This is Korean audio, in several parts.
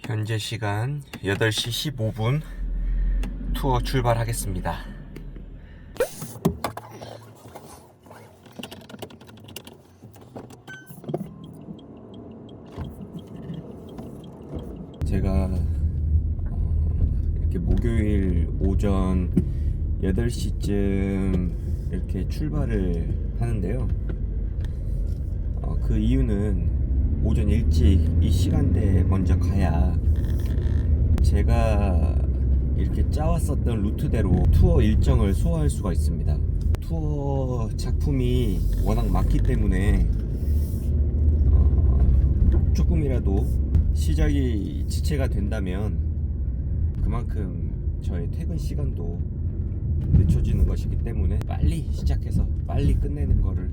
현재 시간 8시 15분 투어 출발하겠습니다. 제가 이렇게 목요일 오전 8시쯤 이렇게 출발을 하는데요. 그 이유는 오전 일찍 이 시간대에 먼저 가야 제가 이렇게 짜왔었던 루트대로 투어 일정을 소화할 수가 있습니다. 투어 작품이 워낙 많기 때문에 조금이라도 시작이 지체가 된다면 그만큼 저의 퇴근 시간도 늦춰지는 것이기 때문에 빨리 시작해서 빨리 끝내는 거를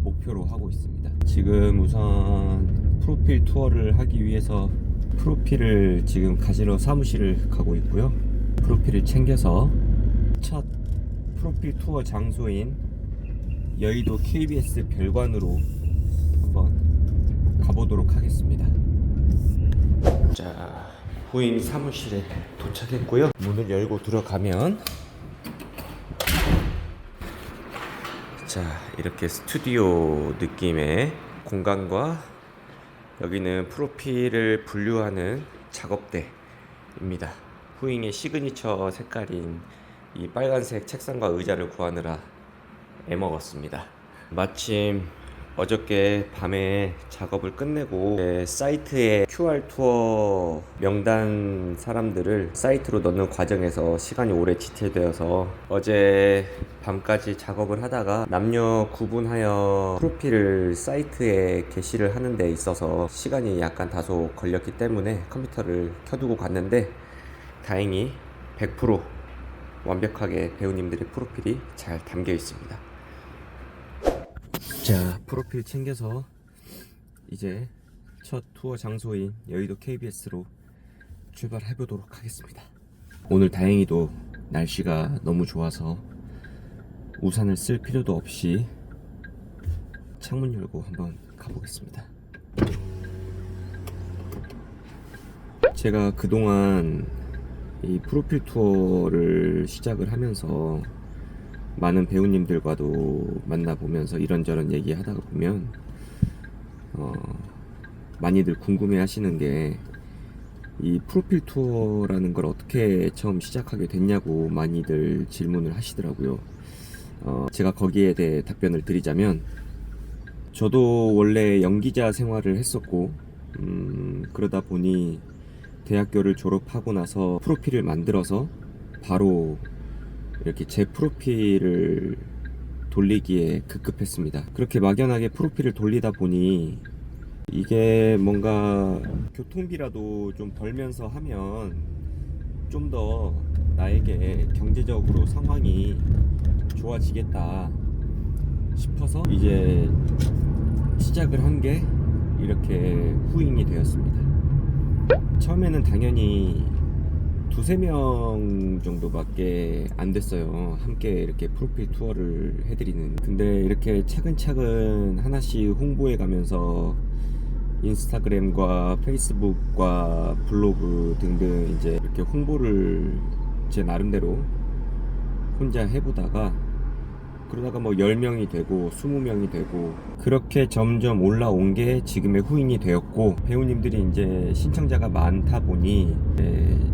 목표로 하고 있습니다. 지금 우선 프로필 투어를 하기 위해서 프로필을 지금 가지러 사무실을 가고 있고요. 프로필을 챙겨서 첫 프로필 투어 장소인 여의도 KBS 별관으로 한번 가보도록 하겠습니다. 자, 후임 사무실에 도착했고요. 문을 열고 들어가면 자, 이렇게 스튜디오 느낌의 공간과 여기는 프로필을 분류하는 작업대입니다. 후잉의 시그니처 색깔인 이 빨간색 책상과 의자를 구하느라 애먹었습니다. 마침 어저께 밤에 작업을 끝내고 사이트에 QR 투어 명단 사람들을 사이트로 넣는 과정에서 시간이 오래 지체되어서 어제 밤까지 작업을 하다가 남녀 구분하여 프로필을 사이트에 게시를 하는 데 있어서 시간이 약간 다소 걸렸기 때문에 컴퓨터를 켜두고 갔는데 다행히 100% 완벽하게 배우님들의 프로필이 잘 담겨 있습니다. 자, 프로필 챙겨서 이제 첫 투어 장소인 여의도 KBS로 출발해 보도록 하겠습니다. 오늘 다행히도 날씨가 너무 좋아서 우산을 쓸 필요도 없이 창문 열고 한번 가보겠습니다. 제가 그동안 이 프로필 투어를 시작을 하면서 많은 배우님들과도 만나보면서 이런저런 얘기하다가 보면 많이들 궁금해 하시는 게 이 프로필 투어라는 걸 어떻게 처음 시작하게 됐냐고 많이들 질문을 하시더라고요. 제가 거기에 대해 답변을 드리자면 저도 원래 연기자 생활을 했었고 그러다 보니 대학교를 졸업하고 나서 프로필을 만들어서 바로 이렇게 제 프로필을 돌리기에 급급했습니다. 그렇게 막연하게 프로필을 돌리다 보니 이게 뭔가 교통비라도 좀 벌면서 하면 좀 더 나에게 경제적으로 상황이 좋아지겠다 싶어서 이제 시작을 한 게 이렇게 후잉이 되었습니다. 처음에는 당연히 두세 명 정도밖에 안 됐어요. 함께 이렇게 프로필 투어를 해드리는. 근데 이렇게 차근차근 하나씩 홍보해 가면서 인스타그램과 페이스북과 블로그 등등 이제 이렇게 홍보를 제 나름대로 혼자 해보다가 그러다가 뭐 10명이 되고 20명이 되고 그렇게 점점 올라온 게 지금의 후임이 되었고, 배우님들이 이제 신청자가 많다 보니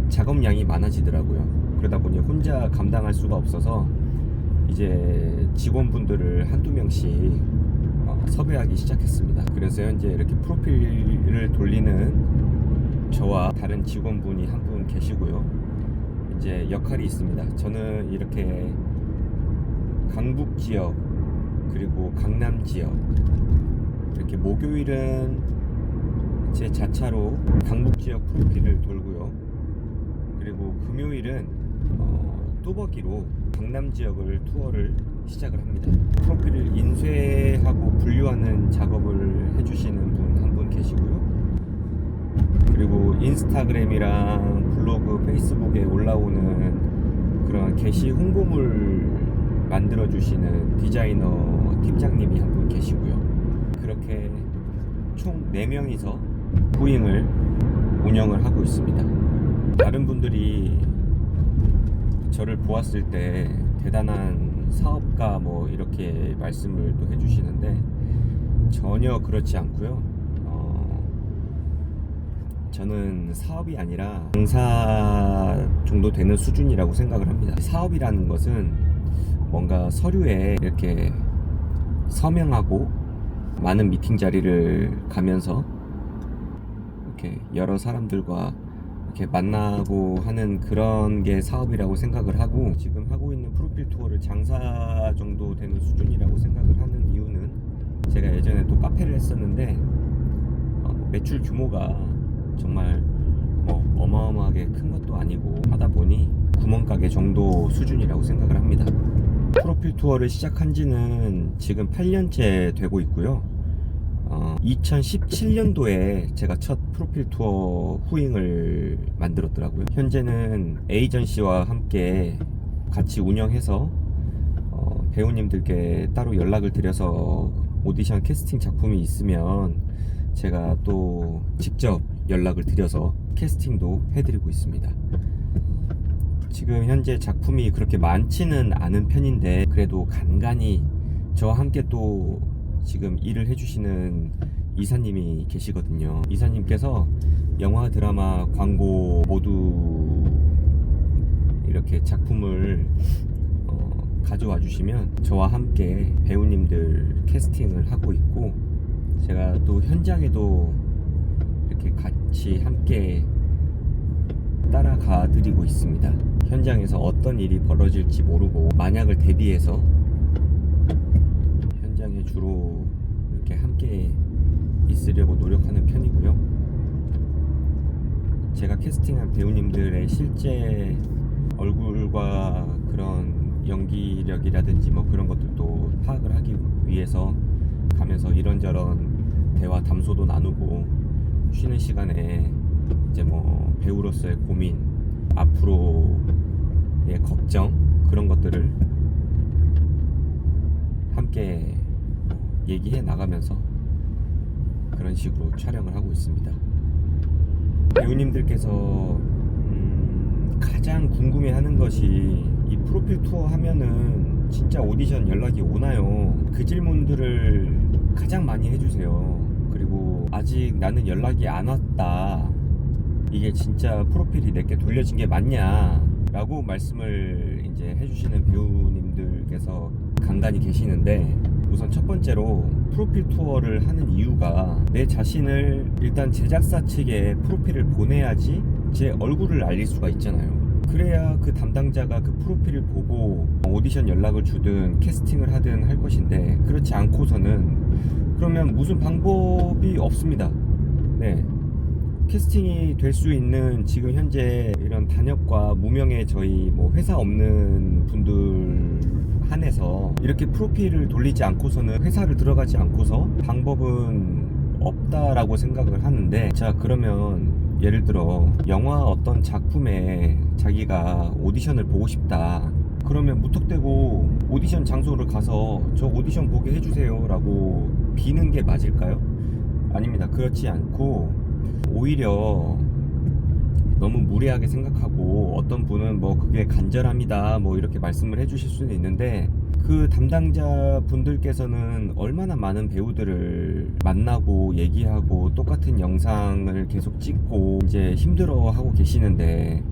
작업량이 많아지더라고요. 그러다 보니 혼자 감당할 수가 없어서 이제 직원분들을 한두 명씩 섭외하기 시작했습니다. 그래서 현재 이렇게 프로필을 돌리는 저와 다른 직원분이 한 분 계시고요. 이제 역할이 있습니다. 저는 이렇게 강북 지역 그리고 강남 지역 이렇게 목요일은 제 자차로 강북 지역 프로필을 돌고요. 그리고 금요일은 뚜벅이로 강남 지역을 투어를 시작을 합니다. 프로필을 인쇄하고 분류하는 작업을 해주시는 분 한 분 계시고요. 그리고 인스타그램이랑 블로그, 페이스북에 올라오는 그런 게시 홍보물 만들어주시는 디자이너 팀장님이 한 분 계시고요. 그렇게 총 4명이서 후잉을 운영을 하고 있습니다. 다른 분들이 저를 보았을 때 대단한 사업가 뭐 이렇게 말씀을 또 해주시는데 전혀 그렇지 않고요. 저는 사업이 아니라 장사 정도 되는 수준이라고 생각을 합니다. 사업이라는 것은 뭔가 서류에 이렇게 서명하고 많은 미팅 자리를 가면서 이렇게 여러 사람들과 이렇게 만나고 하는 그런 게 사업이라고 생각을 하고, 지금 하고 있는 프로필 투어를 장사 정도 되는 수준이라고 생각을 하는 이유는, 제가 예전에 또 카페를 했었는데 매출 규모가 정말 뭐 어마어마하게 큰 것도 아니고 하다 보니 구멍가게 정도 수준이라고 생각을 합니다. 프로필 투어를 시작한 지는 지금 8년째 되고 있고요. 2017년도에 제가 첫 프로필 투어 후잉을 만들었더라고요. 현재는 에이전시와 함께 같이 운영해서 배우님들께 따로 연락을 드려서 오디션 캐스팅 작품이 있으면 제가 또 직접 연락을 드려서 캐스팅도 해드리고 있습니다. 지금 현재 작품이 그렇게 많지는 않은 편인데 그래도 간간히 저와 함께 또 지금 일을 해주시는 이사님이 계시거든요. 이사님께서 영화, 드라마, 광고 모두 이렇게 작품을 가져와 주시면 저와 함께 배우님들 캐스팅을 하고 있고, 제가 또 현장에도 이렇게 같이 함께 따라가 드리고 있습니다. 현장에서 어떤 일이 벌어질지 모르고 만약을 대비해서 현장에 주로 이렇게 함께 있으려고 노력하는 편이고요. 제가 캐스팅한 배우님들의 실제 얼굴과 그런 연기력이라든지 뭐 그런 것들도 파악을 하기 위해서 가면서 이런저런 대화 담소도 나누고, 쉬는 시간에 이제 뭐 배우로서의 고민, 앞으로의 걱정, 그런 것들을 함께 얘기해 나가면서 그런 식으로 촬영을 하고 있습니다. 배우님들께서 가장 궁금해하는 것이, 이 프로필 투어 하면은 진짜 오디션 연락이 오나요? 그 질문들을 가장 많이 해주세요. 그리고 아직 나는 연락이 안 왔다, 이게 진짜 프로필이 내게 돌려진 게 맞냐 라고 말씀을 이제 해주시는 배우님들께서 간간히 계시는데, 우선 첫 번째로 프로필 투어를 하는 이유가, 내 자신을 일단 제작사 측에 프로필을 보내야지 제 얼굴을 알릴 수가 있잖아요. 그래야 그 담당자가 그 프로필을 보고 오디션 연락을 주든 캐스팅을 하든 할 것인데, 그렇지 않고서는 그러면 무슨 방법이 없습니다. 네, 캐스팅이 될 수 있는 지금 현재 이런 단역과 무명의 저희 뭐 회사 없는 분들 한해서 이렇게 프로필을 돌리지 않고서는, 회사를 들어가지 않고서 방법은 없다라고 생각을 하는데, 자 그러면 예를 들어 영화 어떤 작품에 자기가 오디션을 보고 싶다, 그러면 무턱대고 오디션 장소를 가서 저 오디션 보게 해주세요 라고 비는 게 맞을까요? 아닙니다. 그렇지 않고 오히려 너무 무례하게 생각하고, 어떤 분은 뭐 그게 간절함이다 뭐 이렇게 말씀을 해주실 수는 있는데, 그 담당자 분들께서는 얼마나 많은 배우들을 만나고 얘기하고 똑같은 영상을 계속 찍고 이제 힘들어하고 계시는데,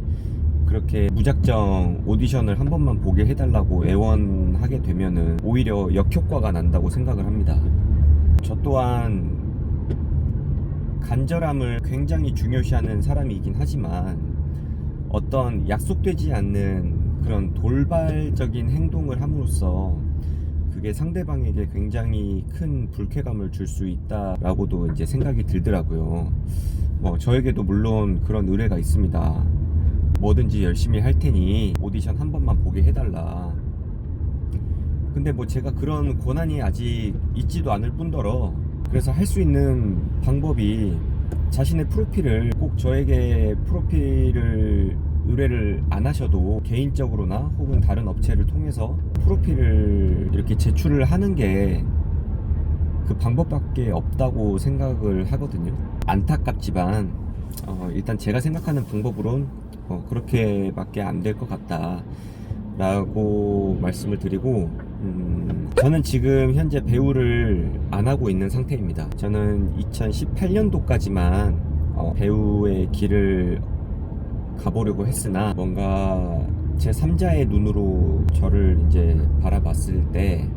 그렇게 무작정 오디션을 한 번만 보게 해달라고 애원하게 되면은 오히려 역효과가 난다고 생각을 합니다. 저 또한 간절함을 굉장히 중요시하는 사람이긴 하지만, 어떤 약속되지 않는 그런 돌발적인 행동을 함으로써 그게 상대방에게 굉장히 큰 불쾌감을 줄 수 있다라고도 이제 생각이 들더라고요. 뭐 저에게도 물론 그런 의뢰가 있습니다. 뭐든지 열심히 할 테니 오디션 한 번만 보게 해달라. 근데 뭐 제가 그런 권한이 아직 있지도 않을 뿐더러, 그래서 할 수 있는 방법이, 자신의 프로필을 꼭 저에게 프로필을 의뢰를 안 하셔도 개인적으로나 혹은 다른 업체를 통해서 프로필을 이렇게 제출을 하는 게 그 방법밖에 없다고 생각을 하거든요. 안타깝지만 일단 제가 생각하는 방법으론 그렇게밖에 안 될 것 같다 라고 말씀을 드리고, 저는 지금 현재 배우를 안 하고 있는 상태입니다. 저는 2018년도까지만 배우의 길을 가보려고 했으나, 뭔가 제 3자의 눈으로 저를 이제 바라봤을 때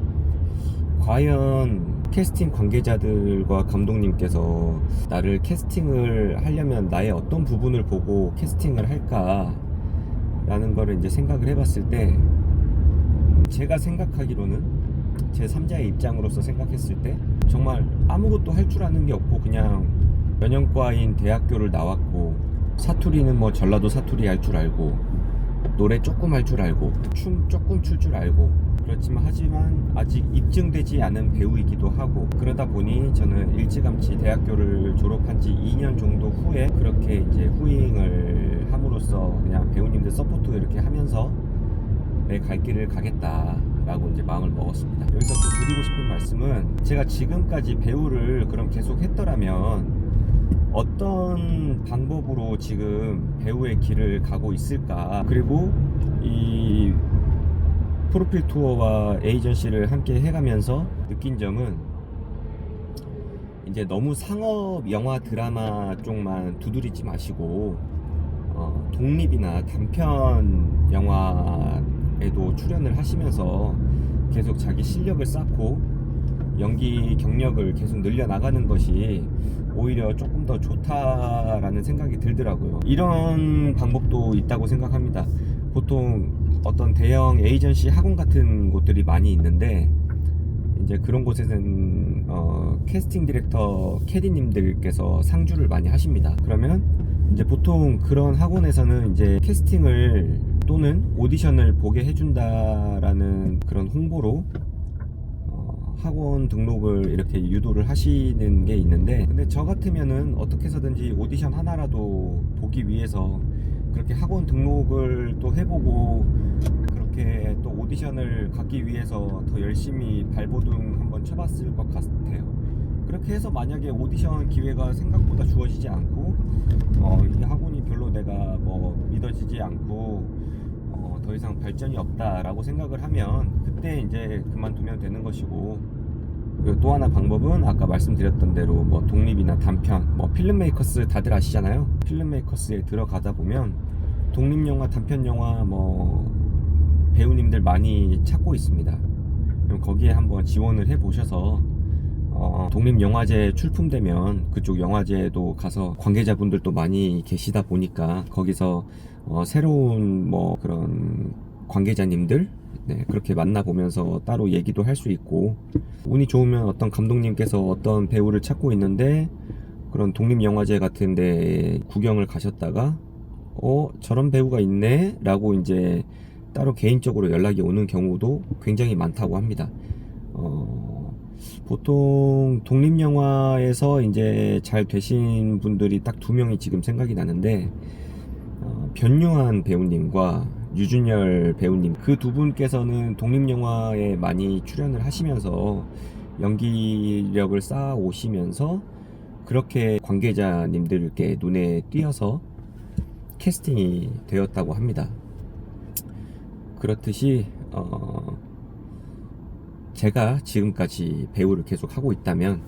과연 캐스팅 관계자들과 감독님께서 나를 캐스팅을 하려면 나의 어떤 부분을 보고 캐스팅을 할까 라는 거를 이제 생각을 해봤을 때, 제가 생각하기로는 제 3자의 입장으로서 생각했을 때 정말 아무것도 할 줄 아는 게 없고 그냥 면역과인 대학교를 나왔고, 사투리는 뭐 전라도 사투리 할 줄 알고, 노래 조금 할 줄 알고, 춤 조금 출 줄 알고, 그렇지만 하지만 아직 입증되지 않은 배우이기도 하고, 그러다 보니 저는 일찌감치 대학교를 졸업한 지 2년 정도 후에 그렇게 이제 후잉을 함으로써 그냥 배우님들 서포트 이렇게 하면서 내 갈 길을 가겠다라고 이제 마음을 먹었습니다. 여기서 또 드리고 싶은 말씀은, 제가 지금까지 배우를 그럼 계속 했더라면 어떤 방법으로 지금 배우의 길을 가고 있을까, 그리고 이 프로필 투어와 에이전시를 함께 해가면서 느낀 점은, 이제 너무 상업 영화 드라마 쪽만 두드리지 마시고 독립이나 단편 영화에도 출연을 하시면서 계속 자기 실력을 쌓고 연기 경력을 계속 늘려나가는 것이 오히려 조금 더 좋다라는 생각이 들더라고요. 이런 방법도 있다고 생각합니다. 보통 어떤 대형 에이전시 학원 같은 곳들이 많이 있는데, 이제 그런 곳에는 캐스팅 디렉터 캐디님들께서 상주를 많이 하십니다. 그러면 이제 보통 그런 학원에서는 이제 캐스팅을 또는 오디션을 보게 해준다라는 그런 홍보로 학원 등록을 이렇게 유도를 하시는 게 있는데, 근데 저 같으면은 어떻게 해서든지 오디션 하나라도 보기 위해서 그렇게 학원 등록을 또 해보고, 그렇게 또 오디션을 갖기 위해서 더 열심히 발버둥 한번 쳐봤을 것 같아요. 그렇게 해서 만약에 오디션 기회가 생각보다 주어지지 않고 이 학원이 별로 내가 뭐 믿어지지 않고 더 이상 발전이 없다라고 생각을 하면, 그때 이제 그만두면 되는 것이고, 그리고 또 하나 방법은 아까 말씀드렸던 대로 뭐 독립이나 단편, 뭐 필름메이커스 다들 아시잖아요. 필름메이커스에 들어가다 보면 독립영화, 단편영화 뭐 배우님들 많이 찾고 있습니다. 그럼 거기에 한번 지원을 해보셔서 독립영화제 출품되면 그쪽 영화제에도 가서 관계자분들도 많이 계시다 보니까 거기서 새로운 뭐 그런 관계자님들, 네, 그렇게 만나보면서 따로 얘기도 할 수 있고, 운이 좋으면 어떤 감독님께서 어떤 배우를 찾고 있는데 그런 독립영화제 같은데 구경을 가셨다가 저런 배우가 있네 라고 이제 따로 개인적으로 연락이 오는 경우도 굉장히 많다고 합니다. 보통 독립영화에서 이제 잘 되신 분들이 딱 2명이 지금 생각이 나는데, 변요한 배우님과 유준열 배우님, 그 두 분께서는 독립영화에 많이 출연을 하시면서 연기력을 쌓아 오시면서 그렇게 관계자님들께 눈에 띄어서 캐스팅이 되었다고 합니다. 그렇듯이 제가 지금까지 배우를 계속 하고 있다면,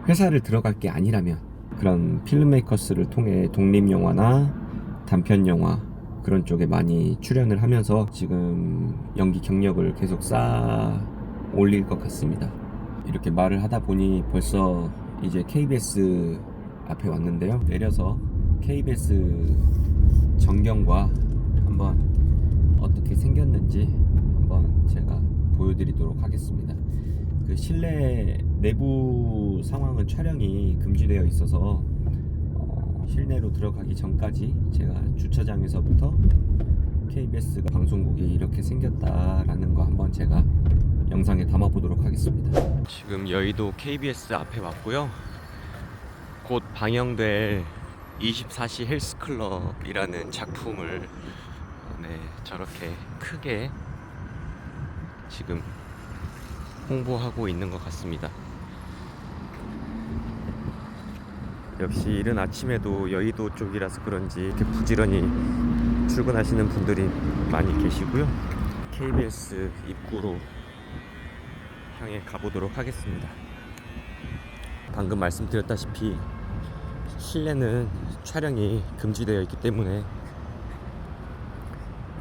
회사를 들어갈 게 아니라면 그런 필름메이커스를 통해 독립영화나 단편영화 그런 쪽에 많이 출연을 하면서 지금 연기 경력을 계속 쌓아 올릴 것 같습니다. 이렇게 말을 하다 보니 벌써 이제 KBS 앞에 왔는데요. 내려서 KBS 전경과 한번 어떻게 생겼는지 한번 제가 보여드리도록 하겠습니다. 그 실내 내부 상황은 촬영이 금지되어 있어서 실내로 들어가기 전까지 제가 주차장에서부터 KBS 방송국이 이렇게 생겼다라는 거 한번 제가 영상에 담아 보도록 하겠습니다. 지금 여의도 KBS 앞에 왔고요. 곧 방영될 24시 헬스클럽이라는 작품을 저렇게 크게 지금 홍보하고 있는 것 같습니다. 역시 이른 아침에도 여의도 쪽이라서 그런지 이렇게 부지런히 출근하시는 분들이 많이 계시고요. KBS 입구로 향해 가보도록 하겠습니다. 방금 말씀드렸다시피 실내는 촬영이 금지되어 있기 때문에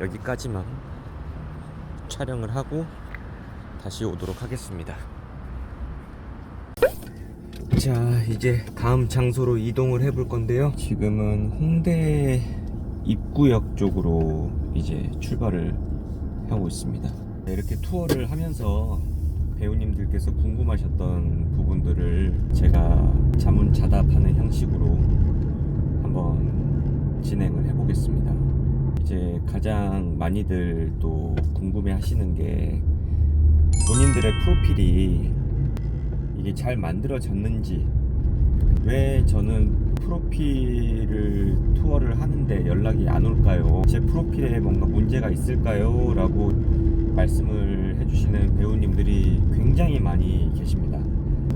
여기까지만 촬영을 하고 다시 오도록 하겠습니다. 자, 이제 다음 장소로 이동을 해볼 건데요. 지금은 홍대 입구역 쪽으로 이제 출발을 하고 있습니다. 이렇게 투어를 하면서 배우님들께서 궁금하셨던 부분들을 제가 자문자답하는 형식으로 한번 진행을 해보겠습니다. 이제 가장 많이들 또 궁금해 하시는 게 본인들의 프로필이 이게 잘 만들어졌는지, 왜 저는 프로필을 투어를 하는데 연락이 안 올까요? 제 프로필에 뭔가 문제가 있을까요? 라고 말씀을 해주시는 배우님들이 굉장히 많이 계십니다.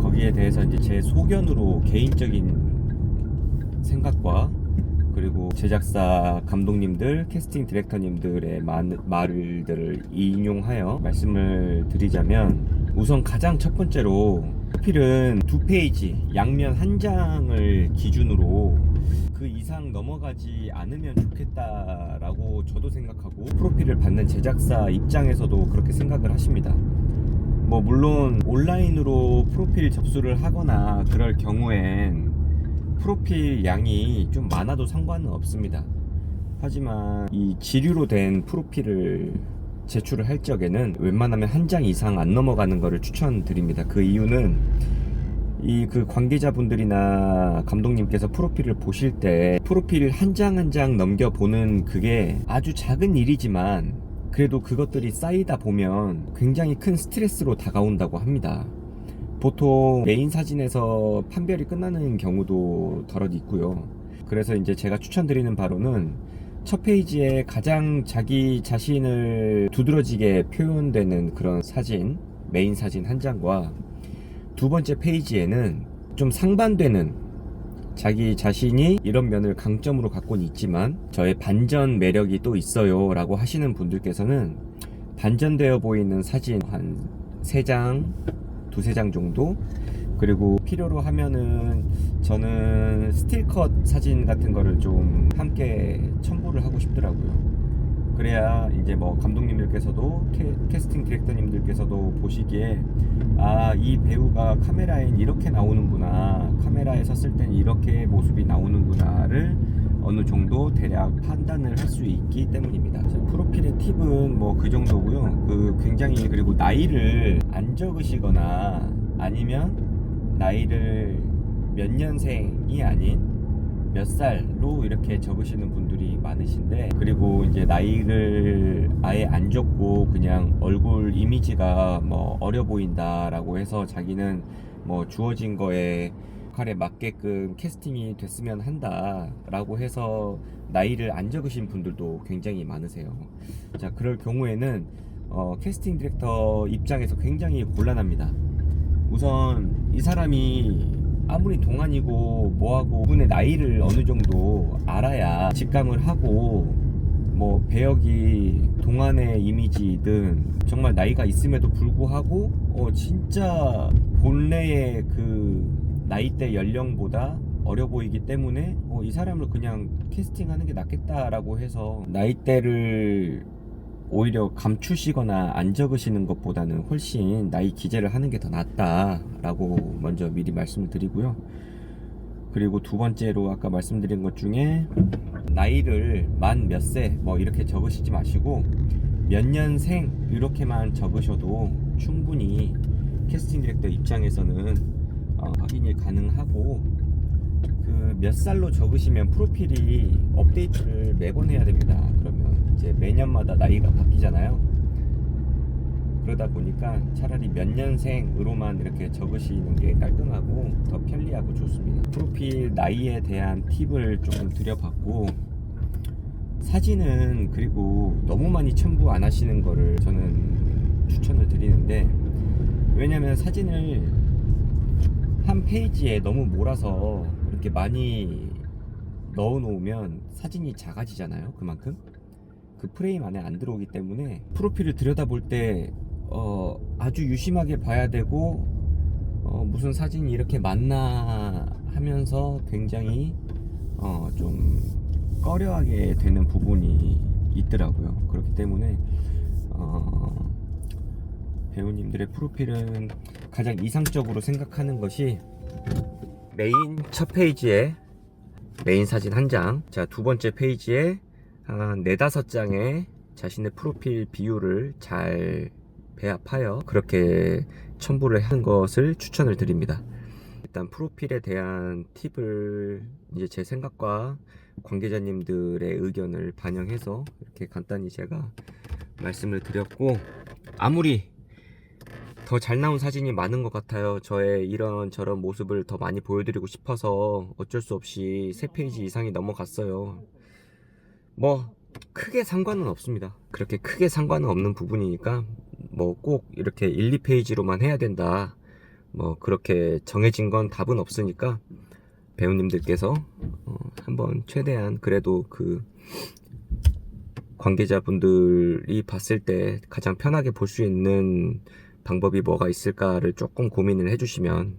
거기에 대해서 이제 제 소견으로 개인적인 생각과 그리고 제작사 감독님들, 캐스팅 디렉터님들의 말들을 인용하여 말씀을 드리자면, 우선 가장 첫 번째로 프로필은 2페이지, 양면 한 장을 기준으로 그 이상 넘어가지 않으면 좋겠다라고 저도 생각하고, 프로필을 받는 제작사 입장에서도 그렇게 생각을 하십니다. 뭐 물론 온라인으로 프로필 접수를 하거나 그럴 경우엔 프로필 양이 좀 많아도 상관은 없습니다. 하지만 이 지류로 된 프로필을 제출을 할 적에는 웬만하면 한 장 이상 안 넘어가는 것을 추천드립니다. 그 이유는 그 관계자분들이나 감독님께서 프로필을 보실 때 프로필 한 장 한 장 넘겨보는 그게 아주 작은 일이지만 그래도 그것들이 쌓이다 보면 굉장히 큰 스트레스로 다가온다고 합니다. 보통 메인 사진에서 판별이 끝나는 경우도 덜어도 있고요. 그래서 이제 제가 추천드리는 바로는 첫 페이지에 가장 자기 자신을 두드러지게 표현되는 그런 사진, 메인 사진 한 장과 두 번째 페이지에는 좀 상반되는, 자기 자신이 이런 면을 강점으로 갖고는 있지만 저의 반전 매력이 또 있어요 라고 하시는 분들께서는 반전되어 보이는 사진 한 3장, 2-3장 정도, 그리고 필요로 하면은 저는 스틸컷 사진 같은 거를 좀 함께 첨부를 하고 싶더라고요. 그래야 이제 뭐 감독님들께서도 캐스팅 디렉터님들께서도 보시기에 이 배우가 카메라엔 이렇게 나오는구나, 카메라에 섰을 땐 이렇게 모습이 나오는구나를 어느 정도 대략 판단을 할 수 있기 때문입니다. 프로필의 팁은 뭐 그 정도고요. 굉장히, 그리고 나이를 안 적으시거나 아니면 나이를 몇 년생이 아닌 몇 살로 이렇게 적으시는 분들이 많으신데, 그리고 이제 나이를 아예 안 적고 그냥 얼굴 이미지가 뭐 어려 보인다라고 해서 자기는 뭐 주어진 거에 역할에 맞게끔 캐스팅이 됐으면 한다라고 해서 나이를 안 적으신 분들도 굉장히 많으세요. 자, 그럴 경우에는 캐스팅 디렉터 입장에서 굉장히 곤란합니다. 우선 이 사람이 아무리 동안이고 뭐하고 그분의 나이를 어느 정도 알아야 직감을 하고, 뭐 배역이 동안의 이미지든 정말 나이가 있음에도 불구하고 진짜 본래의 그 나이대 연령보다 어려 보이기 때문에 이 사람을 그냥 캐스팅하는 게 낫겠다라고 해서 나이대를 오히려 감추시거나 안 적으시는 것보다는 훨씬 나이 기재를 하는 게 더 낫다라고 먼저 미리 말씀을 드리고요. 그리고 두 번째로 아까 말씀드린 것 중에 나이를 만 몇 세 뭐 이렇게 적으시지 마시고 몇 년생 이렇게만 적으셔도 충분히 캐스팅 디렉터 입장에서는 확인이 가능하고, 그 몇 살로 적으시면 프로필이 업데이트를 매번 해야 됩니다. 그러면 이제 매년마다 나이가 바뀌잖아요. 그러다 보니까 차라리 몇 년생으로만 이렇게 적으시는 게 깔끔하고 더 편리하고 좋습니다. 프로필 나이에 대한 팁을 조금 드려봤고, 사진은 그리고 너무 많이 첨부 안 하시는 거를 저는 추천을 드리는데, 왜냐면 사진을 한 페이지에 너무 몰아서 이렇게 많이 넣어 놓으면 사진이 작아지잖아요. 그만큼 그 프레임 안에 안 들어오기 때문에 프로필을 들여다볼 때 아주 유심하게 봐야 되고 무슨 사진이 이렇게 많나 하면서 굉장히 좀 꺼려하게 되는 부분이 있더라고요. 그렇기 때문에 배우님들의 프로필은 가장 이상적으로 생각하는 것이 메인 첫 페이지에 메인 사진 한 장, 자, 두 번째 페이지에 한 4-5장의 자신의 프로필 비율을 잘 배합하여 그렇게 첨부를 하는 것을 추천을 드립니다. 일단 프로필에 대한 팁을 이제 제 생각과 관계자님들의 의견을 반영해서 이렇게 간단히 제가 말씀을 드렸고, 아무리 더 잘 나온 사진이 많은 것 같아요. 저의 이런 저런 모습을 더 많이 보여드리고 싶어서 어쩔 수 없이 3페이지 이상이 넘어갔어요. 뭐 크게 상관은 없습니다. 그렇게 크게 상관은 없는 부분이니까 뭐 꼭 이렇게 1-2페이지로만 해야 된다, 뭐 그렇게 정해진 건 답은 없으니까 배우님들께서 한번 최대한 그래도 그 관계자분들이 봤을 때 가장 편하게 볼 수 있는 방법이 뭐가 있을까를 조금 고민을 해주시면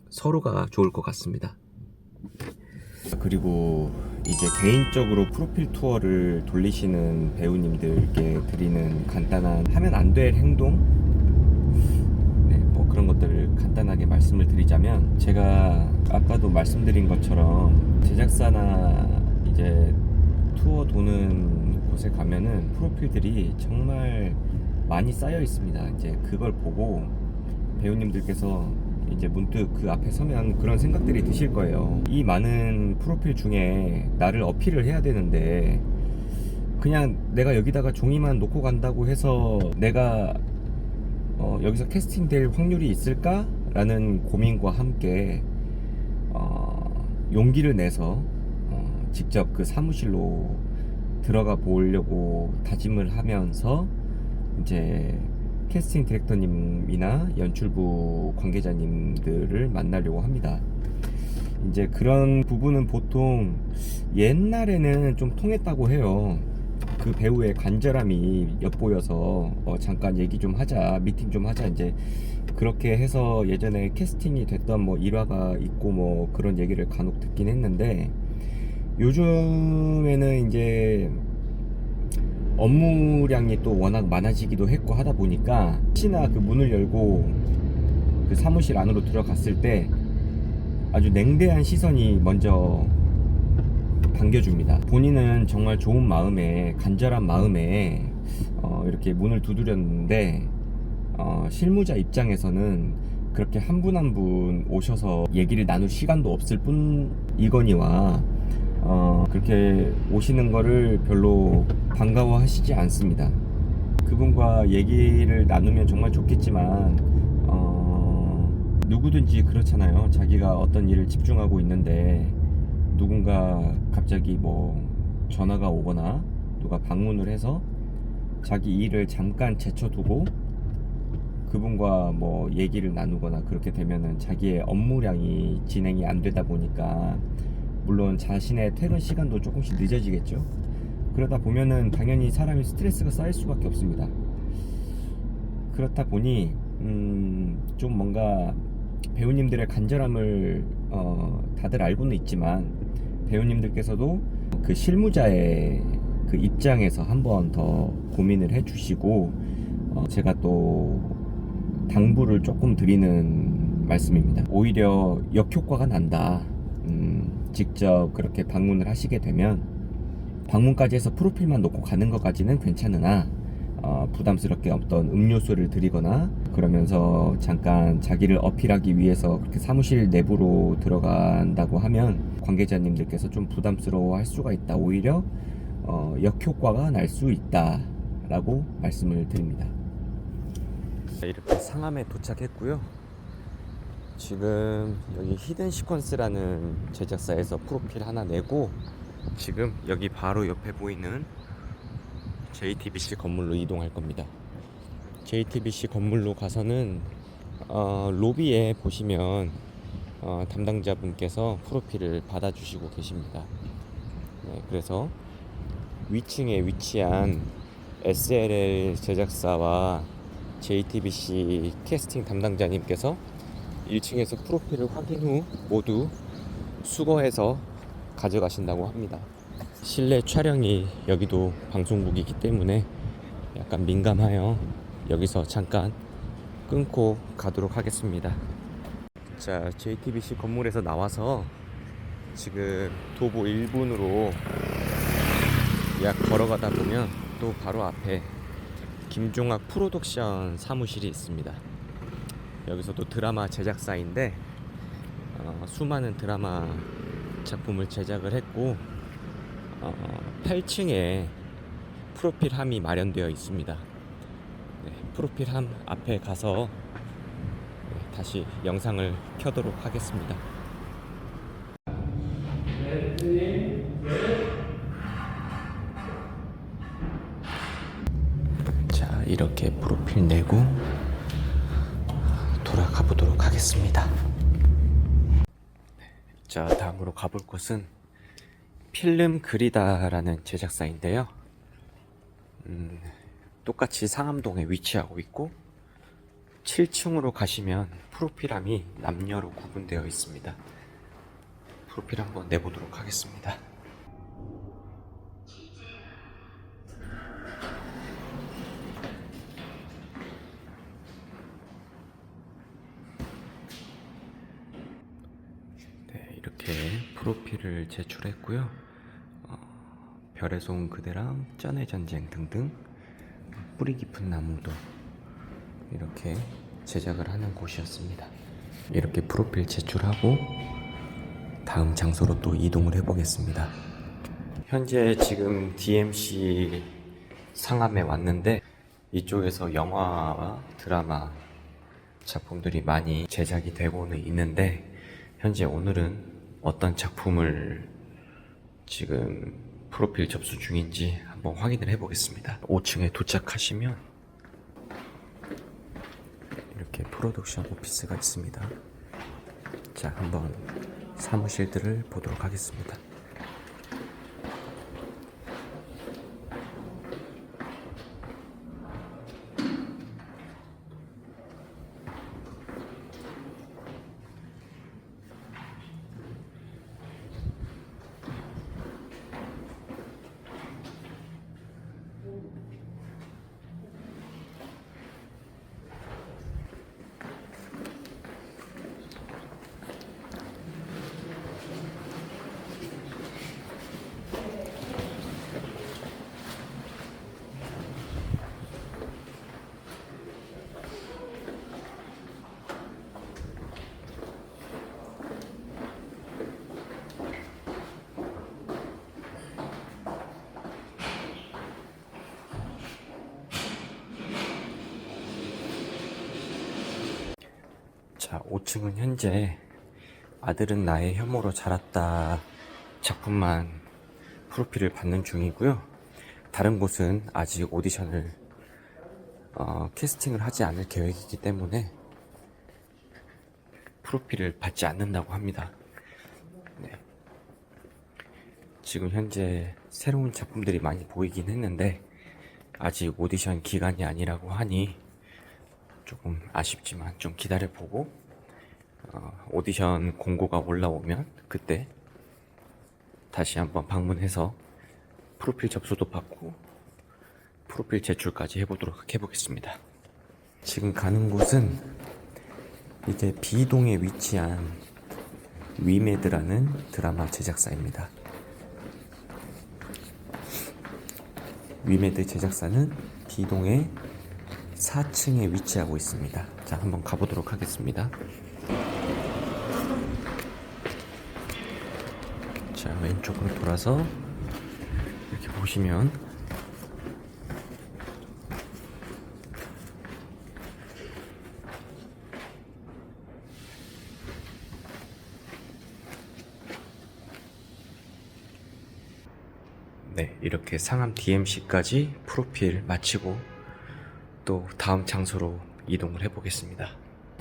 서로가 좋을 것 같습니다. 그리고 이제 개인적으로 프로필 투어를 돌리시는 배우님들께 드리는 간단한 하면 안 될 행동, 뭐 그런 것들을 간단하게 말씀을 드리자면, 제가 아까도 말씀드린 것처럼 제작사나 이제 투어 도는 곳에 가면은 프로필들이 정말 많이 쌓여 있습니다. 이제 그걸 보고 배우님들께서 이제 문득 그 앞에 서면 그런 생각들이 드실 거예요. 이 많은 프로필 중에 나를 어필을 해야 되는데 그냥 내가 여기다가 종이만 놓고 간다고 해서 내가 여기서 캐스팅 될 확률이 있을까? 라는 고민과 함께 용기를 내서 직접 그 사무실로 들어가 보려고 다짐을 하면서 이제 캐스팅 디렉터님이나 연출부 관계자님들을 만나려고 합니다. 이제 그런 부분은 보통 옛날에는 좀 통했다고 해요. 그 배우의 간절함이 엿보여서 잠깐 얘기 좀 하자, 미팅 좀 하자, 이제 그렇게 해서 예전에 캐스팅이 됐던 뭐 일화가 있고 뭐 그런 얘기를 간혹 듣긴 했는데, 요즘에는 이제 업무량이 또 워낙 많아지기도 했고 하다 보니까 혹시나 그 문을 열고 그 사무실 안으로 들어갔을 때 아주 냉대한 시선이 먼저 반겨줍니다. 본인은 정말 좋은 마음에, 간절한 마음에 이렇게 문을 두드렸는데 실무자 입장에서는 그렇게 한 분 한 분 오셔서 얘기를 나눌 시간도 없을 뿐이거니와 그렇게 오시는 거를 별로 반가워하시지 않습니다. 그분과 얘기를 나누면 정말 좋겠지만 누구든지 그렇잖아요. 자기가 어떤 일을 집중하고 있는데 누군가 갑자기 뭐 전화가 오거나 누가 방문을 해서 자기 일을 잠깐 제쳐두고 그분과 뭐 얘기를 나누거나 그렇게 되면은 자기의 업무량이 진행이 안 되다 보니까 물론 자신의 퇴근 시간도 조금씩 늦어지겠죠. 그러다 보면은 당연히 사람이 스트레스가 쌓일 수밖에 없습니다. 그렇다 보니 좀 뭔가 배우님들의 간절함을 다들 알고는 있지만 배우님들께서도 그 실무자의 그 입장에서 한 번 더 고민을 해주시고 제가 또 당부를 조금 드리는 말씀입니다. 오히려 역효과가 난다. 직접 그렇게 방문을 하시게 되면 방문까지 해서 프로필만 놓고 가는 것까지는 괜찮으나 부담스럽게 어떤 음료수를 드리거나 그러면서 잠깐 자기를 어필하기 위해서 그렇게 사무실 내부로 들어간다고 하면 관계자님들께서 좀 부담스러워 할 수가 있다. 오히려 역효과가 날 수 있다 라고 말씀을 드립니다. 이렇게 상암에 도착했고요. 지금 여기 히든 시퀀스라는 제작사에서 프로필 하나 내고 지금 여기 바로 옆에 보이는 JTBC 건물로 이동할 겁니다. JTBC 건물로 가서는 로비에 보시면 담당자분께서 프로필을 받아주시고 계십니다. 네, 그래서 위층에 위치한 SLL 제작사와 JTBC 캐스팅 담당자님께서 1층에서 프로필을 확인 후 모두 수거해서 가져가신다고 합니다. 실내 촬영이 여기도 방송국이기 때문에 약간 민감하여 여기서 잠깐 끊고 가도록 하겠습니다. 자, JTBC 건물에서 나와서 지금 도보 1분으로 약 걸어가다 보면 또 바로 앞에 김종학 프로덕션 사무실이 있습니다. 여기서도 드라마 제작사인데 수많은 드라마 작품을 제작을 했고 8층에 프로필함이 마련되어 있습니다. 네, 프로필함 앞에 가서 다시 영상을 켜도록 하겠습니다. 자, 이렇게 프로필 내고 돌아가 보도록 하겠습니다. 자, 다음으로 가볼 곳은 필름 그리다라는 제작사인데요. 똑같이 상암동에 위치하고 있고 7층으로 가시면 프로필함이 남녀로 구분되어 있습니다. 프로필 한번 내보도록 하겠습니다. 네, 이렇게 프로필을 제출했고요. 별에서 온 그대랑 짠의 전쟁 등등 뿌리 깊은 나무도 이렇게 제작을 하는 곳이었습니다. 이렇게 프로필 제출하고 다음 장소로 또 이동을 해보겠습니다. 현재 지금 DMC 상암에 왔는데 이쪽에서 영화와 드라마 작품들이 많이 제작이 되고는 있는데 현재 오늘은 어떤 작품을 지금 프로필 접수 중인지 한번 확인을 해보겠습니다. 5층에 도착하시면 이렇게 프로덕션 오피스가 있습니다. 자, 한번 사무실들을 보도록 하겠습니다. 자, 5층은 현재 아들은 나의 혐오로 자랐다 작품만 프로필을 받는 중이고요. 다른 곳은 아직 오디션을 캐스팅을 하지 않을 계획이기 때문에 프로필을 받지 않는다고 합니다. 네. 지금 현재 새로운 작품들이 많이 보이긴 했는데 아직 오디션 기간이 아니라고 하니 조금 아쉽지만 좀 기다려보고 오디션 공고가 올라오면 그때 다시 한번 방문해서 프로필 접수도 받고 프로필 제출까지 해보겠습니다. 지금 가는 곳은 이제 B동에 위치한 위메드라는 드라마 제작사입니다. 위메드 제작사는 B동의 4층에 위치하고 있습니다. 자, 한번 가보도록 하겠습니다. 자, 왼쪽으로 돌아서 이렇게 보시면 네, 이렇게 상암 DMC까지 프로필 마치고 또 다음 장소로 이동을 해보겠습니다.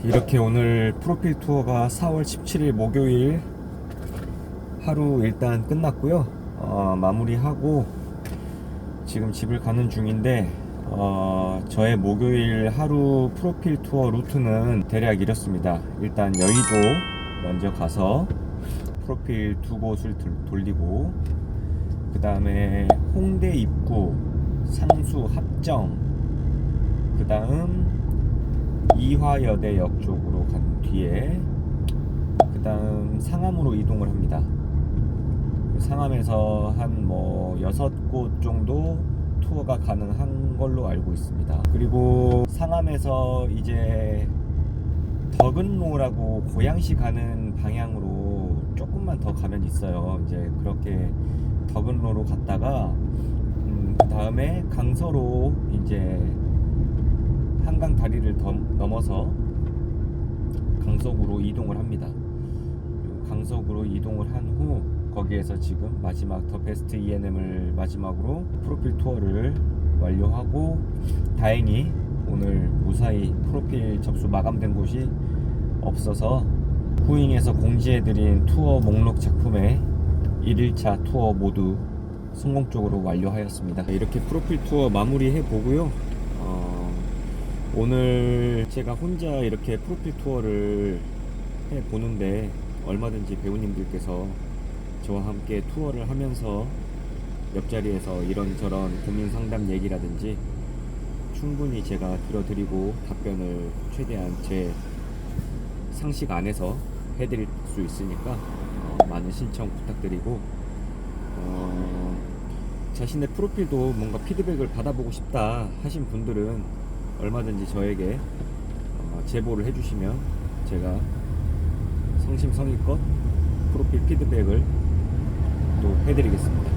이렇게 오늘 프로필 투어가 4월 17일 목요일 하루 일단 끝났고요. 마무리하고 지금 집을 가는 중인데 저의 목요일 하루 프로필 투어 루트는 대략 이렇습니다. 일단 여의도 먼저 가서 프로필 두 곳을 돌리고, 그 다음에 홍대 입구, 상수 합정, 그 다음 이화여대역 쪽으로 간 뒤에 그 다음 상암으로 이동을 합니다. 상암에서 한 뭐 6곳 정도 투어가 가능한 걸로 알고 있습니다. 그리고 상암에서 이제 덕은로라고 고양시 가는 방향으로 조금만 더 가면 있어요. 이제 그렇게 덕은로로 갔다가 그 다음에 강서로 이제 한강 다리를 넘어서 강석으로 이동을 합니다. 강석으로 이동을 한 후 거기에서 지금 마지막 더 베스트 E&M을 마지막으로 프로필 투어를 완료하고, 다행히 오늘 무사히 프로필 접수 마감된 곳이 없어서 후잉에서 공지해드린 투어 목록 작품의 1일차 투어 모두 성공적으로 완료하였습니다. 이렇게 프로필 투어 마무리해 보고요. 오늘 제가 혼자 이렇게 프로필 투어를 해 보는데 얼마든지 배우님들께서 저와 함께 투어를 하면서 옆자리에서 이런저런 고민 상담 얘기라든지 충분히 제가 들어드리고 답변을 최대한 제 상식 안에서 해드릴 수 있으니까 많은 신청 부탁드리고, 자신의 프로필도 뭔가 피드백을 받아보고 싶다 하신 분들은 얼마든지 저에게 제보를 해주시면 제가 성심성의껏 프로필 피드백을 또 해드리겠습니다.